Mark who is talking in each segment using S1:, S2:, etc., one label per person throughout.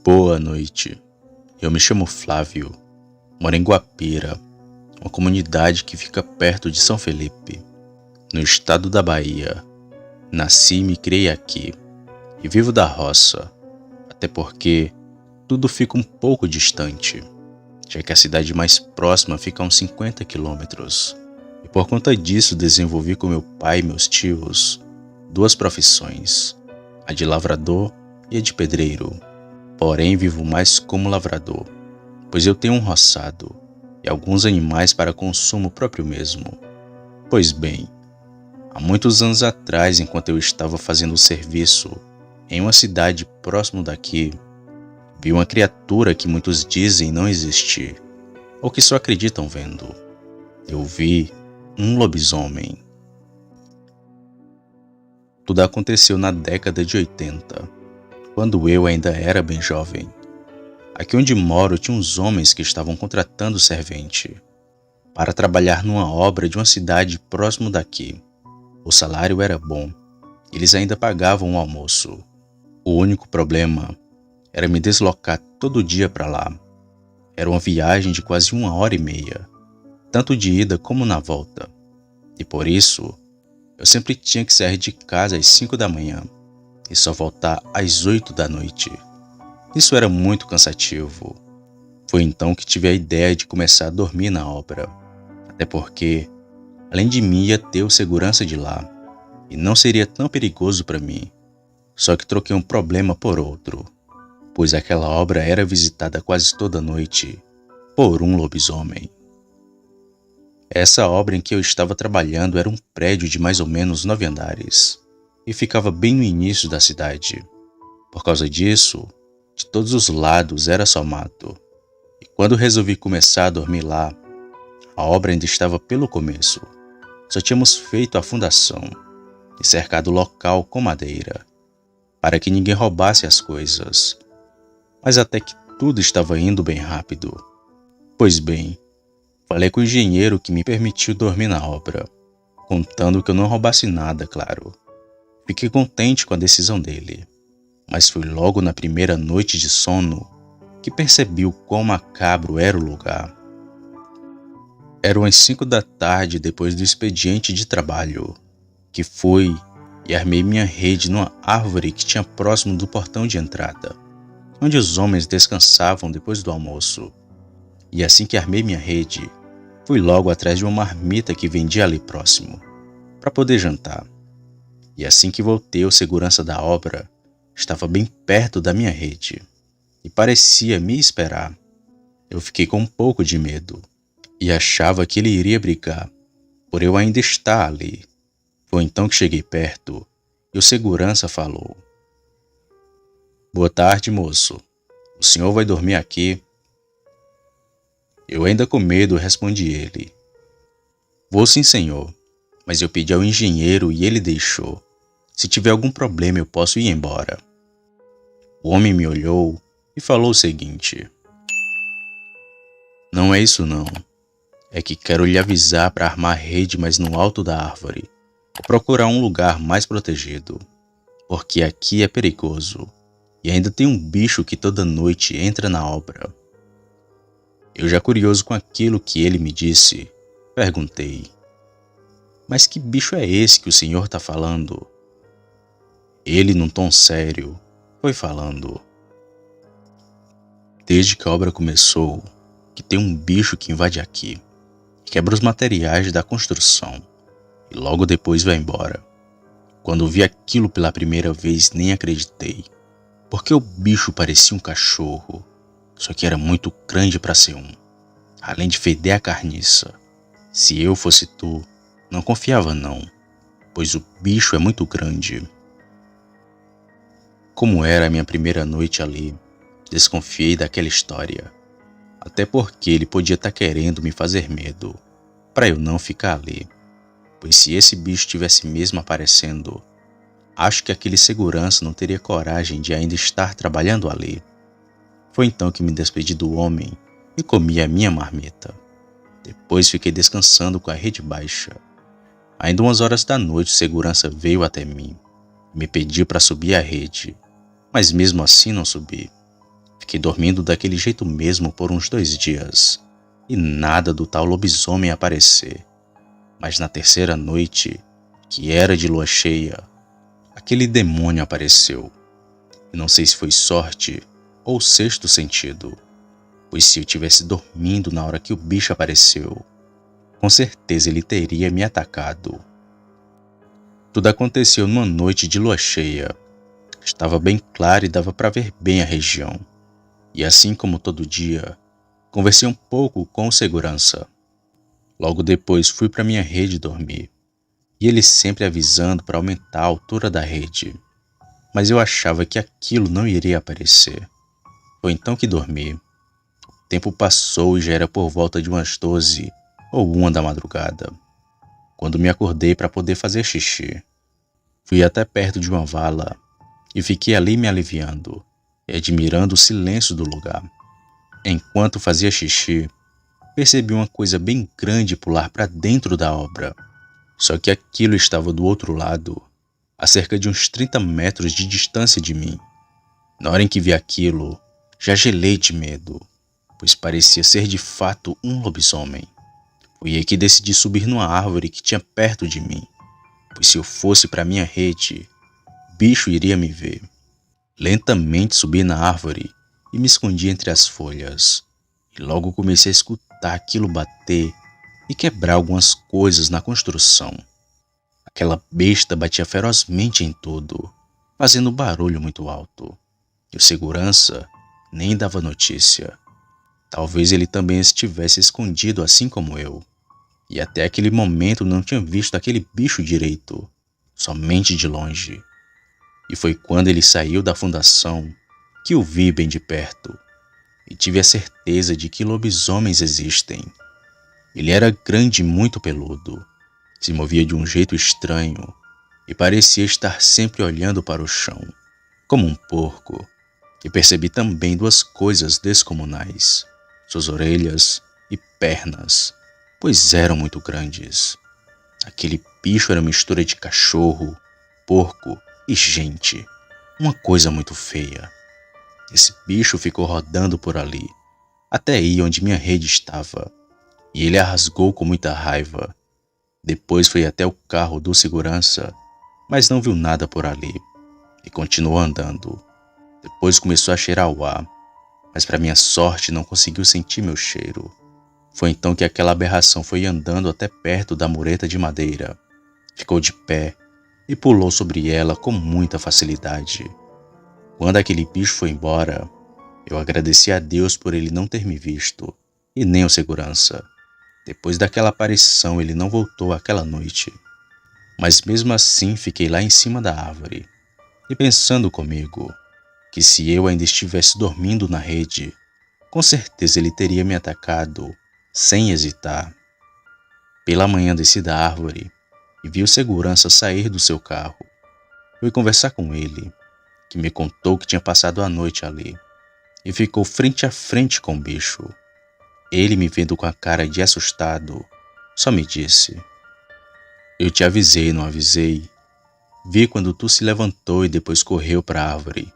S1: Boa noite, eu me chamo Flávio, moro em Guapira, uma comunidade que fica perto de São Felipe, no estado da Bahia. Nasci e me criei aqui, e vivo da roça, até porque tudo fica um pouco distante, já que a cidade mais próxima fica a uns 50 quilômetros. E por conta disso desenvolvi com meu pai e meus tios duas profissões, a de lavrador e a de pedreiro. Porém, vivo mais como lavrador, pois eu tenho um roçado e alguns animais para consumo próprio mesmo. Pois bem, há muitos anos atrás, enquanto eu estava fazendo o serviço em uma cidade próximo daqui, vi uma criatura que muitos dizem não existir, ou que só acreditam vendo. Eu vi um lobisomem. Tudo aconteceu na década de 80, quando eu ainda era bem jovem. Aqui onde moro tinha uns homens que estavam contratando servente para trabalhar numa obra de uma cidade próximo daqui. O salário era bom, eles ainda pagavam o almoço. O único problema era me deslocar todo dia para lá. Era uma viagem de quase 1h30, tanto de ida como na volta. E por isso, eu sempre tinha que sair de casa às 5 da manhã e só voltar às 8 da noite. Isso era muito cansativo. Foi então que tive a ideia de começar a dormir na obra. Até porque, além de mim, ia ter o segurança de lá, e não seria tão perigoso para mim. Só que troquei um problema por outro, pois aquela obra era visitada quase toda noite por um lobisomem. Essa obra em que eu estava trabalhando era um prédio de mais ou menos 9 andares, e ficava bem no início da cidade. Por causa disso, de todos os lados era só mato. E quando resolvi começar a dormir lá, a obra ainda estava pelo começo. Só tínhamos feito a fundação e cercado o local com madeira, para que ninguém roubasse as coisas. Mas até que tudo estava indo bem rápido. Pois bem, falei com o engenheiro que me permitiu dormir na obra, contando que eu não roubasse nada, claro. Fiquei contente com a decisão dele, mas foi logo na primeira noite de sono que percebi o quão macabro era o lugar. Eram as 5 da tarde depois do expediente de trabalho, que fui e armei minha rede numa árvore que tinha próximo do portão de entrada, onde os homens descansavam depois do almoço. E assim que armei minha rede, fui logo atrás de uma marmita que vendia ali próximo, para poder jantar. E assim que voltei, o segurança da obra estava bem perto da minha rede e parecia me esperar. Eu fiquei com um pouco de medo e achava que ele iria brigar, por eu ainda estar ali. Foi então que cheguei perto e o segurança falou: "Boa tarde, moço. O senhor vai dormir aqui?" Eu ainda com medo respondi ele: "Vou sim, senhor, mas eu pedi ao engenheiro e ele deixou. Se tiver algum problema eu posso ir embora." O homem me olhou e falou o seguinte: "Não é isso não. É que quero lhe avisar para armar a rede mais no alto da árvore, ou procurar um lugar mais protegido, porque aqui é perigoso, e ainda tem um bicho que toda noite entra na obra." Eu, já curioso com aquilo que ele me disse, perguntei: "Mas que bicho é esse que o senhor está falando?" Ele, num tom sério, foi falando: "Desde que a obra começou, que tem um bicho que invade aqui, quebra os materiais da construção e logo depois vai embora. Quando vi aquilo pela primeira vez, nem acreditei, porque o bicho parecia um cachorro, só que era muito grande para ser um, além de feder a carniça. Se eu fosse tu, não confiava não, pois o bicho é muito grande." Como era a minha primeira noite ali, desconfiei daquela história, até porque ele podia estar querendo me fazer medo, para eu não ficar ali, pois se esse bicho tivesse mesmo aparecendo, acho que aquele segurança não teria coragem de ainda estar trabalhando ali. Foi então que me despedi do homem e comi a minha marmita. Depois fiquei descansando com a rede baixa. Ainda 1 horas da noite, o segurança veio até mim e me pediu para subir a rede, mas mesmo assim não subi. Fiquei dormindo daquele jeito mesmo por uns 2 dias, e nada do tal lobisomem aparecer. Mas na terceira noite, que era de lua cheia, aquele demônio apareceu. E não sei se foi sorte ou sexto sentido, pois se eu tivesse dormindo na hora que o bicho apareceu, com certeza ele teria me atacado. Tudo aconteceu numa noite de lua cheia. Estava bem claro e dava para ver bem a região. E assim como todo dia, conversei um pouco com o segurança. Logo depois fui para minha rede dormir, e ele sempre avisando para aumentar a altura da rede. Mas eu achava que aquilo não iria aparecer. Foi então que dormi. O tempo passou e já era por volta de umas 12 ou 1 da madrugada, quando me acordei para poder fazer xixi. Fui até perto de uma vala e fiquei ali me aliviando e admirando o silêncio do lugar. Enquanto fazia xixi, percebi uma coisa bem grande pular para dentro da obra. Só que aquilo estava do outro lado, a cerca de uns 30 metros de distância de mim. Na hora em que vi aquilo, já gelei de medo, pois parecia ser de fato um lobisomem. Foi aí que decidi subir numa árvore que tinha perto de mim, pois se eu fosse para minha rede, o bicho iria me ver. Lentamente subi na árvore e me escondi entre as folhas. E logo comecei a escutar aquilo bater e quebrar algumas coisas na construção. Aquela besta batia ferozmente em tudo, fazendo barulho muito alto. E o segurança nem dava notícia. Talvez ele também estivesse escondido assim como eu. E até aquele momento não tinha visto aquele bicho direito, somente de longe. E foi quando ele saiu da fundação que o vi bem de perto e tive a certeza de que lobisomens existem. Ele era grande e muito peludo, se movia de um jeito estranho e parecia estar sempre olhando para o chão, como um porco. E percebi também 2 coisas descomunais: suas orelhas e pernas, pois eram muito grandes. Aquele bicho era mistura de cachorro, porco e gente, uma coisa muito feia. Esse bicho ficou rodando por ali, até aí onde minha rede estava, e ele a rasgou com muita raiva. Depois foi até o carro do segurança, mas não viu nada por ali, e continuou andando. Depois começou a cheirar o ar, mas para minha sorte não conseguiu sentir meu cheiro. Foi então que aquela aberração foi andando até perto da mureta de madeira, ficou de pé e pulou sobre ela com muita facilidade. Quando aquele bicho foi embora, eu agradeci a Deus por ele não ter me visto, e nem o segurança. Depois daquela aparição, ele não voltou aquela noite. Mas mesmo assim, fiquei lá em cima da árvore, e pensando comigo, que se eu ainda estivesse dormindo na rede, com certeza ele teria me atacado, sem hesitar. Pela manhã desci da árvore e vi o segurança sair do seu carro. Fui conversar com ele, que me contou que tinha passado a noite ali, e ficou frente a frente com o bicho. Ele, me vendo com a cara de assustado, só me disse: "Eu te avisei, não avisei? Vi quando tu se levantou e depois correu para a árvore.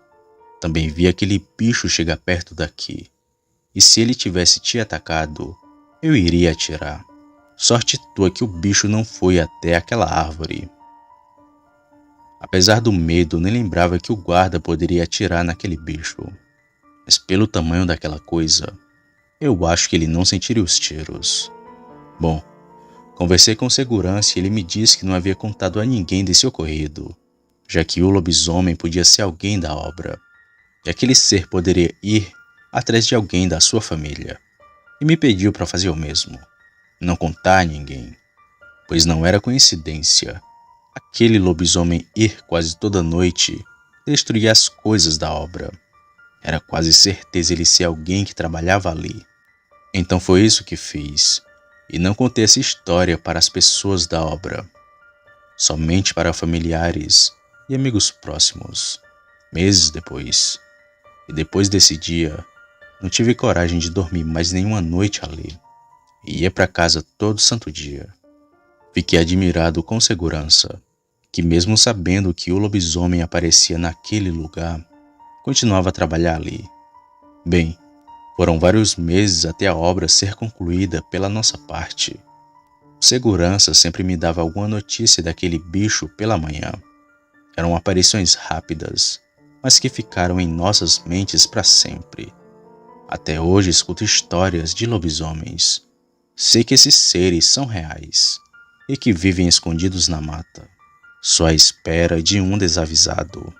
S1: Também vi aquele bicho chegar perto daqui. E se ele tivesse te atacado, eu iria atirar. Sorte tua que o bicho não foi até aquela árvore." Apesar do medo, nem lembrava que o guarda poderia atirar naquele bicho. Mas pelo tamanho daquela coisa, eu acho que ele não sentiria os tiros. Bom, conversei com o segurança e ele me disse que não havia contado a ninguém desse ocorrido, já que o lobisomem podia ser alguém da obra, e aquele ser poderia ir atrás de alguém da sua família. E me pediu para fazer o mesmo, não contar a ninguém, pois não era coincidência aquele lobisomem ir quase toda noite destruir as coisas da obra. Era quase certeza ele ser alguém que trabalhava ali. Então foi isso que fiz, e não contei essa história para as pessoas da obra, somente para familiares e amigos próximos. Meses depois, e depois desse dia, não tive coragem de dormir mais nenhuma noite ali, e ia para casa todo santo dia. Fiquei admirado com segurança, que mesmo sabendo que o lobisomem aparecia naquele lugar, continuava a trabalhar ali. Bem, foram vários meses até a obra ser concluída pela nossa parte. O segurança sempre me dava alguma notícia daquele bicho pela manhã. Eram aparições rápidas, mas que ficaram em nossas mentes para sempre. Até hoje escuto histórias de lobisomens. Sei que esses seres são reais e que vivem escondidos na mata, só à espera de um desavisado.